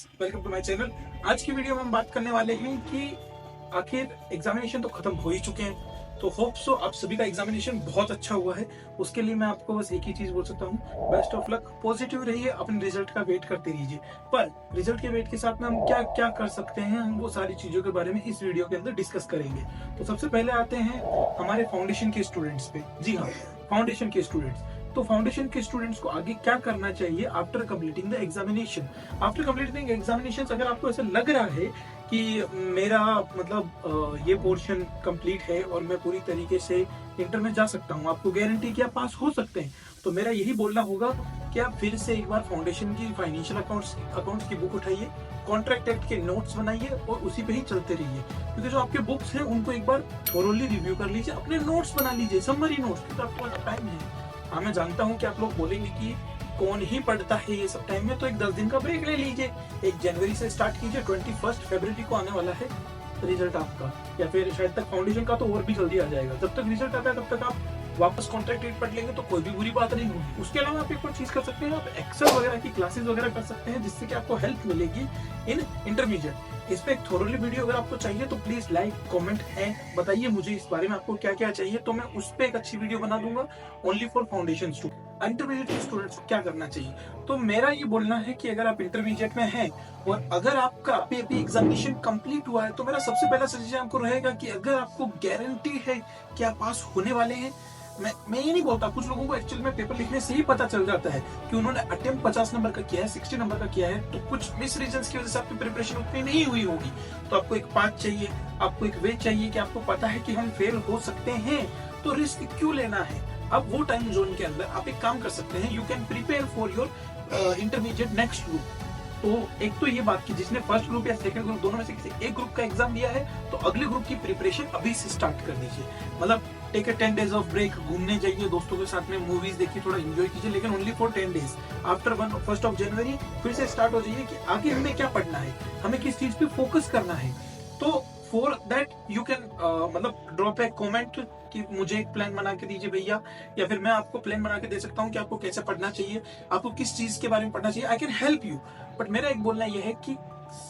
Friends, welcome to my channel. आज की video में हम बात करने वाले हैं कि आखिर एग्जामिनेशन तो खत्म हो ही चुके हैं, तो होप सो आप सभी का एग्जामिनेशन बहुत अच्छा हुआ है। उसके लिए मैं आपको बस एक ही चीज बोल सकता हूँ, बेस्ट ऑफ लक, पॉजिटिव रहिए, अपने रिजल्ट का वेट करते रहिए। पर रिजल्ट के वेट के साथ में हम क्या क्या कर सकते हैं, हम वो सारी चीजों के बारे में इस वीडियो के अंदर डिस्कस करेंगे। तो सबसे पहले आते हैं हमारे फाउंडेशन के स्टूडेंट्स पे। जी हाँ, फाउंडेशन के स्टूडेंट्स। तो फाउंडेशन के स्टूडेंट्स को आगे क्या करना चाहिए after completing the examination. After completing examination, अगर आपको ऐसा लग रहा है कि मेरा मतलब ये पोर्शन कंप्लीट है और मैं पूरी तरीके से इंटर में जा सकता हूँ, आपको गारंटी कि आप पास हो सकते हैं, तो मेरा यही बोलना होगा कि आप फिर से एक बार फाउंडेशन की फाइनेंशियल अकाउंट्स की बुक उठाइए, कॉन्ट्रैक्ट एक्ट के नोट्स बनाइए और उसी पे ही चलते रहिए। क्योंकि जो आपके बुक्स हैं उनको एक बार थोरोली रिव्यू कर लीजिए, अपने नोट्स बना लीजिए, समरी नोट्स, क्योंकि आपके पास टाइम है। हाँ, मैं जानता हूँ कि आप लोग बोलेंगे कि कौन ही पढ़ता है ये सब टाइम में, तो एक 10 दिन का ब्रेक ले लीजिए। 1 जनवरी से स्टार्ट कीजिए, 21 फरवरी को आने वाला है रिजल्ट आपका, या फिर शायद तक फाउंडेशन का तो और भी जल्दी आ जाएगा। जब तक रिजल्ट आता है तब तक आप वापस कॉन्ट्रैक्ट रेट पढ़ लेंगे तो कोई भी बुरी बात नहीं होगी। उसके अलावा आप एक और चीज कर सकते हैं, आप एक्सेल वगैरह की क्लासेस वगैरह कर सकते हैं, जिससे कि आपको हेल्प मिलेगी इन इंटरमीडिएट। इस पे एक थोरोली वीडियो अगर आपको चाहिए तो प्लीज लाइक कमेंट है, बताइए मुझे इस बारे में आपको क्या क्या चाहिए, तो मैं उस पे एक अच्छी वीडियो बना दूंगा only for foundation student. Intermediate students को क्या करना चाहिए, तो मेरा ये बोलना है कि अगर आप इंटरमीडिएट में हैं और अगर आपका अभी एग्जामिनेशन कंप्लीट हुआ है, तो मेरा सबसे पहला सजेशन आपको रहेगा कि अगर आपको गारंटी है कि आप पास होने वाले हैं, मैं ये नहीं बोलता, कुछ लोगों को एक्चुअल में पेपर लिखने से ही पता चल जाता है कि उन्होंने अटेम्प्ट 50 नंबर का किया है, 60 नंबर का किया है, तो कुछ मिस रीजंस की वजह से आपकी प्रिपरेशन उतनी नहीं हुई होगी। तो आपको एक पाथ चाहिए, आपको एक वे चाहिए कि आपको पता है कि हम फेल हो सकते हैं, तो रिस्क क्यों लेना है। अब वो टाइम जोन के अंदर आप एक काम कर सकते हैं, you can prepare for your intermediate next group. तो एक तो ये बात की जिसने फर्स्ट ग्रुप या सेकंड ग्रुप दोनों में से किसी एक ग्रुप का एग्जाम दिया है, तो अगले ग्रुप की प्रिपरेशन अभी से स्टार्ट कर दीजिए। मतलब take a 10 days off break, घूमने जाइए, दोस्तों के साथ में मूवीज देखिए, थोड़ा एंजॉय कीजिए, लेकिन ओनली फॉर 10 डेज। आफ्टर 1 जनवरी फिर से स्टार्ट हो जाइए कि आगे हमें क्या पढ़ना है, हमें किस चीज पे फोकस करना है। तो फॉर दैट यू कैन मतलब ड्रॉप ए कमेंट कि मुझे एक प्लान बना के दीजिए भैया, या फिर मैं आपको प्लान बना के दे सकता हूँ कि आपको कैसे पढ़ना चाहिए, आपको किस चीज के बारे में पढ़ना चाहिए। I can help you, but मेरा एक बोलना यह है कि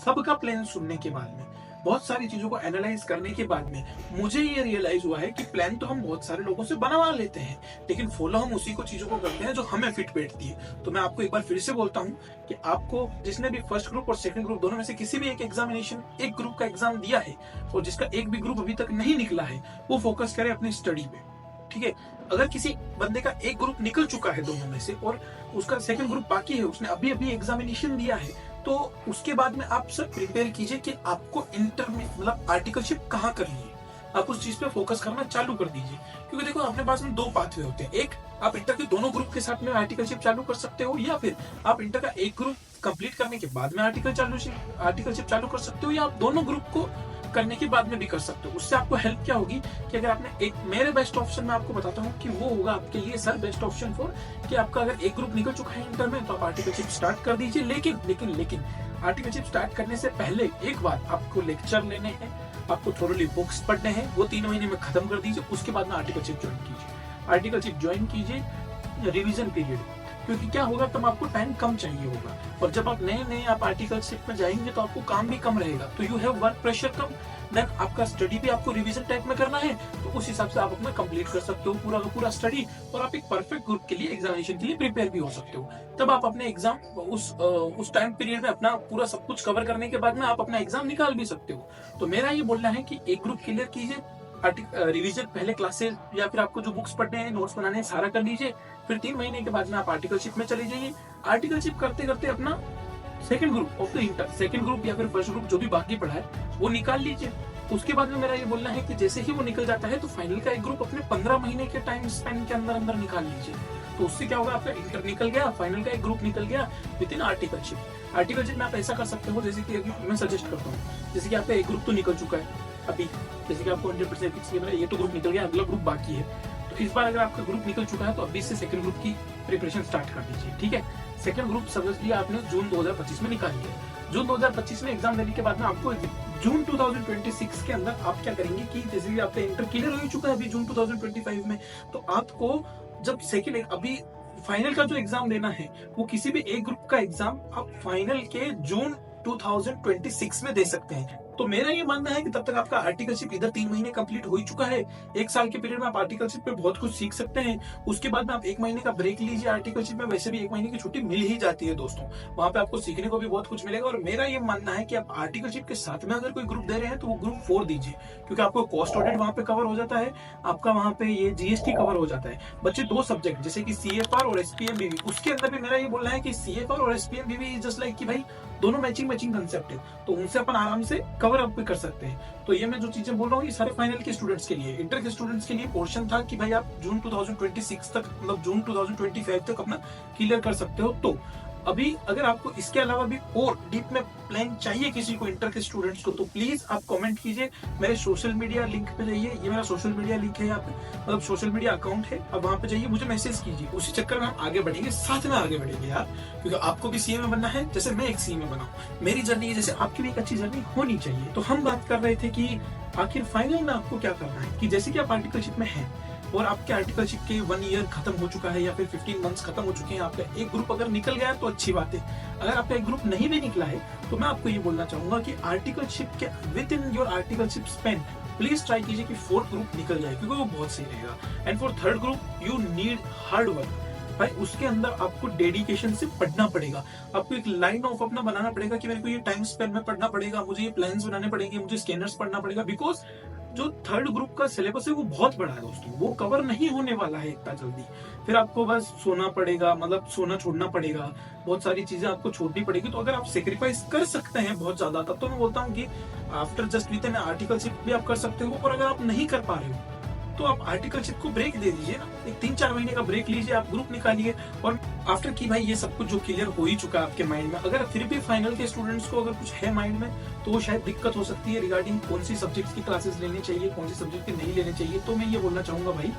सबका प्लान सुनने के बाद में, बहुत सारी चीजों को एनालाइज करने के बाद में मुझे ये रियलाइज हुआ है कि प्लान तो हम बहुत सारे लोगों से बनवा लेते हैं, लेकिन फॉलो हम उसी को चीजों को करते हैं जो हमें फिट बैठती है। तो मैं आपको एक बार फिर से बोलता हूँ कि आपको जिसने भी फर्स्ट ग्रुप और सेकंड ग्रुप दोनों में से किसी भी एक एग्जामिनेशन, एक ग्रुप का एग्जाम दिया है और जिसका एक भी ग्रुप अभी तक नहीं निकला है, वो फोकस करे अपनी स्टडी पे। ठीक है, अगर किसी बंदे का एक ग्रुप निकल चुका है दोनों में से और उसका सेकंड ग्रुप बाकी है, उसने अभी अभी एग्जामिनेशन दिया है, तो उसके बाद में आप सब प्रिपेयर कीजिए कि आपको इंटर में मतलब आर्टिकलशिप कहाँ करनी है, आप उस चीज पे फोकस करना चालू कर दीजिए। क्योंकि देखो, अपने पास में 2 पाथवे होते हैं, एक आप इंटर के दोनों ग्रुप के साथ में आर्टिकलशिप चालू कर सकते हो, या फिर आप इंटर का एक ग्रुप कंप्लीट करने के बाद में आर्टिकलशिप चालू कर सकते हो, या आप दोनों ग्रुप को करने के बाद में भी कर सकते हो। उससे आपको हेल्प क्या होगी कि अगर आपने एक, मेरे बेस्ट ऑप्शन में आपको बताता हूँ कि वो होगा आपके लिए सर बेस्ट ऑप्शन फॉर कि आपका अगर एक ग्रुप निकल चुका है इंटर में, तो आप आर्टिकलशिप स्टार्ट कर दीजिए। लेकिन आर्टिकलशिप स्टार्ट करने से पहले एक बार आपको लेक्चर लेने हैं, आपको थोड़ी बुक्स पढ़ने हैं, वो 3 महीने में खत्म कर दीजिए। उसके बाद में आर्टिकलशिप ज्वाइन कीजिए रिवीजन पीरियड, क्योंकि क्या होगा, तब आपको टाइम कम चाहिए होगा, और जब आप नए आप आर्टिकलशिप में जाएंगे तो आपको काम भी कम रहेगा, तो यू हैव वर्क प्रेशर कम, देन आपका स्टडी भी आपको रिवीजन टाइप में करना है, तो उस हिसाब से आप अपना कंप्लीट कर सकते हो पूरा का पूरा स्टडी, और आप एक परफेक्ट ग्रुप के लिए एग्जामिनेशन के लिए प्रिपेयर भी हो सकते हो। तब आप अपने एग्जाम उस टाइम पीरियड में अपना पूरा सब कुछ कवर करने के बाद में आप अपना एग्जाम निकाल भी सकते हो। तो मेरा ये बोलना है कि एक ग्रुप क्लियर कीजिए, रिवीजन पहले क्लासेस या फिर आपको जो बुक्स पढ़ने हैं, नोट्स बनाने हैं, सारा कर लीजिए, फिर 3 महीने के बाद में आप आर्टिकलशिप में चले जाइए। आर्टिकलशिप करते करते अपना second group of the inter, second group या फिर फर्स्ट ग्रुप जो भी बाकी पड़ा है वो निकाल लीजिए। उसके बाद में मेरा ये बोलना है कि जैसे ही वो निकल जाता है, तो फाइनल का एक ग्रुप अपने 15 महीने के टाइम स्पेन के अंदर अंदर निकाल लीजिए। तो उससे क्या होगा, आपका इंटर निकल गया, फाइनल का एक ग्रुप निकल गया विद इन आर्टिकलशिप में आप ऐसा कर सकते हो, जैसे कि मैं सजेस्ट करता हूँ, जैसे कि आपका एक ग्रुप तो निकल चुका है अभी, जैसे कि आपको 100% फिक्स किया, ये तो ग्रुप निकल गया, अगला ग्रुप बाकी है, तो इस बार अगर आपका ग्रुप निकल चुका है तो अभी से सेकंड ग्रुप की प्रिपरेशन स्टार्ट कर दीजिए। ठीक है, सेकंड ग्रुप समझ लिया आपने, जून 2025 में निकाल लिया। जून 2025 में एग्जाम देने के बाद में आपको जून 2026 के अंदर आप क्या करेंगे कि जैसे कि आपका इंटर क्लियर हो चुका है अभी जून 2025 में, तो आपको जब सेकंड अभी फाइनल का जो एग्जाम देना है, वो किसी भी एक ग्रुप का एग्जाम आप फाइनल के जून 2026 में दे सकते हैं। तो मेरा ये मानना है कि तब तक आपका आर्टिकलशिप इधर 3 महीने कंप्लीट हो ही चुका है। 1 साल के पीरियड में आप आर्टिकलशिप पे बहुत कुछ सीख सकते हैं। उसके बाद में आप 1 महीने का ब्रेक लीजिए। आर्टिकलशिप में वैसे भी 1 महीने की छुट्टी मिल ही जाती है दोस्तों। वहां पे आपको सीखने को भी बहुत कुछ मिलेगा। और मेरा ये मानना है कि आप आर्टिकलशिप के साथ में अगर कोई ग्रुप दे रहे हैं तो वो ग्रुप 4 दीजिए, क्योंकि आपको कॉस्ट ऑडिट वहां पे कवर हो जाता है, आपका वहां पे ये जीएसटी कवर हो जाता है। बच्चे 2 सब्जेक्ट जैसे कि सीएफआर और एसपीएमबीवी, उसके अंदर भी मेरा ये बोलना है कि सीएफआर और एसपीएमबीवी जस्ट लाइक कि भाई दोनों मैचिंग कंसेप्ट है, तो उनसे अपन आराम से कवर अप भी कर सकते हैं। तो ये मैं जो चीजें बोल रहा हूँ ये सारे फाइनल के स्टूडेंट्स के लिए, इंटर के स्टूडेंट्स के लिए पोर्शन था कि भाई आप जून 2026 तक मतलब जून 2025 तक अपना क्लियर कर सकते हो। तो अभी अगर आपको इसके अलावा भी और डीप में प्लान चाहिए किसी को इंटर के स्टूडेंट्स को, तो प्लीज आप कमेंट कीजिए। मेरे सोशल मीडिया लिंक पे जाइए, ये मेरा सोशल मीडिया लिंक है यहाँ पे, मतलब सोशल मीडिया अकाउंट है, अब वहां पे जाइए, मुझे मैसेज कीजिए। उसी चक्कर में हम आगे बढ़ेंगे, साथ में आगे बढ़ेंगे यार, क्योंकि आपको भी सीए में बनना है जैसे मैं एक सीए में बना हूं। मेरी जर्नी है जैसे आपकी भी एक अच्छी जर्नी होनी चाहिए। तो हम बात कर रहे थे कि आखिर फाइनल में आपको क्या करना है, कि जैसे कि आप आर्टिकलशिप में हैं और आपके आर्टिकलशिप के 1 ईयर खत्म हो चुका है या फिर 15 मंथ्स खत्म हो चुके हैं, आपका एक ग्रुप अगर निकल गया है तो अच्छी बात है। अगर आपका एक ग्रुप नहीं भी निकला है तो मैं आपको ये बोलना चाहूंगा कि आर्टिकलशिप के with in your articleship Spain please try कीजिए कि 4th ग्रुप निकल जाए, क्योंकि वो बहुत सही रहेगा। And for 3rd group you need hard work भाई, उसके अंदर आपको डेडिकेशन से पढ़ना पड़ेगा। आपको एक लाइन ऑफ अपना बनाना पड़ेगा कि मेरे को ये टाइम स्पेन में पढ़ना पड़ेगा, मुझे ये प्लान्स बनाने पड़ेंगे, मुझे स्कैनर्स पढ़ना पड़ेगा, बिकॉज जो 3rd ग्रुप का सिलेबस है वो बहुत बड़ा है दोस्तों, वो कवर नहीं होने वाला है इतना जल्दी। फिर आपको बस सोना पड़ेगा, मतलब सोना छोड़ना पड़ेगा, बहुत सारी चीजें आपको छोड़नी पड़ेगी। तो अगर आप सेक्रीफाइस कर सकते हैं बहुत ज्यादा, तब तो मैं बोलता हूँ कि after just with an articleship भी आप कर सकते हो। और अगर आप नहीं कर पा रहे हो तो आप आर्टिकलशिप को ब्रेक दे दीजिए ना, एक 3-4 महीने का ब्रेक लीजिए, आप ग्रुप निकालिए। और आफ्टर की भाई ये सब कुछ जो क्लियर हो ही चुका है आपके माइंड में, अगर फिर भी फाइनल के स्टूडेंट्स को अगर कुछ है माइंड में तो वो शायद दिक्कत हो सकती है रिगार्डिंग कौन सी सब्जेक्ट्स की क्लासेस लेनी चाहिए, कौन सी सब्जेक्ट की नहीं लेनी चाहिए। तो मैं ये बोलना चाहूंगा भाई,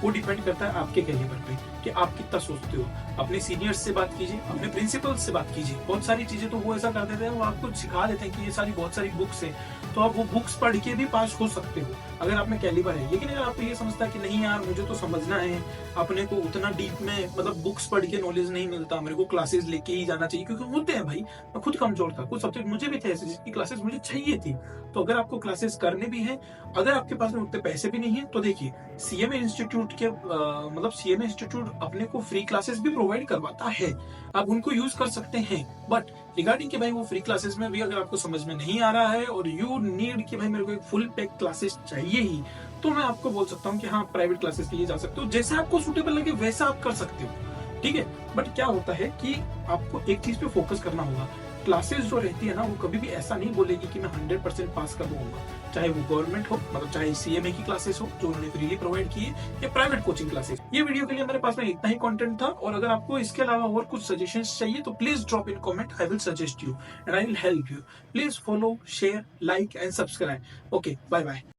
वो डिपेंड करता है आपके कैलिबर पे कि आप कितना सोचते हो। अपने सीनियर्स से बात कीजिए, अपने प्रिंसिपल से बात कीजिए। बहुत सारी चीजें तो वो ऐसा कर देते हैं, वो आपको सिखा देते हैं कि ये सारी बहुत सारी बुक्स हैं, तो आप वो बुक्स पढ़ के भी पास हो सकते हो अगर आप में कैलिबर है। लेकिन अगर आपको ये समझता है कि नहीं यार मुझे तो समझना है, अपने को उतना डीप में मतलब बुक्स पढ़ के नॉलेज नहीं मिलता, मेरे को क्लासेस लेके ही जाना चाहिए, क्योंकि होते हैं भाई, मैं खुद कमजोर था, कुछ सब्जेक्ट मुझे भी थे ऐसे जिसकी क्लासेस मुझे चाहिए थी। तो अगर आपको क्लासेस करने भी हैं, अगर आपके पास में उतने पैसे भी नहीं है, तो देखिए सीएमए इंस्टीट्यूट के मतलब सीएमए इंस्टीट्यूट अपने को फ्री क्लासेस भी प्रोवाइड करवाता है, आप उनको यूज कर सकते हैं। बट रिगार्डिंग कि भाई वो फ्री क्लासेस में भी अगर आपको समझ में नहीं आ रहा है और यू नीड कि भाई मेरे को एक फुल पैक क्लासेस चाहिए ही, तो मैं आपको बोल सकता हूँ कि हाँ प्राइवेट क्लासेस के लिए जा सकते हो, जैसे आपको सुटेबल लगे वैसा आप कर सकते हो, ठीक है। बट क्या होता है कि आपको एक चीज पे फोकस करना होगा। क्लासेस जो रहती है ना वो कभी भी ऐसा नहीं बोलेगी कि मैं 100% पास कर दूंगा, चाहे वो गवर्नमेंट हो, मतलब चाहे सीएमए की क्लासेस हो जो उन्होंने फ्रीली प्रोवाइड की है, या प्राइवेट कोचिंग क्लासेस। ये वीडियो के लिए मेरे पास में इतना ही कंटेंट था, और अगर आपको इसके अलावा और कुछ सजेशंस चाहिए तो please drop in comment, I will suggest you and I will help you. Please follow, share, like and subscribe. Okay, bye bye.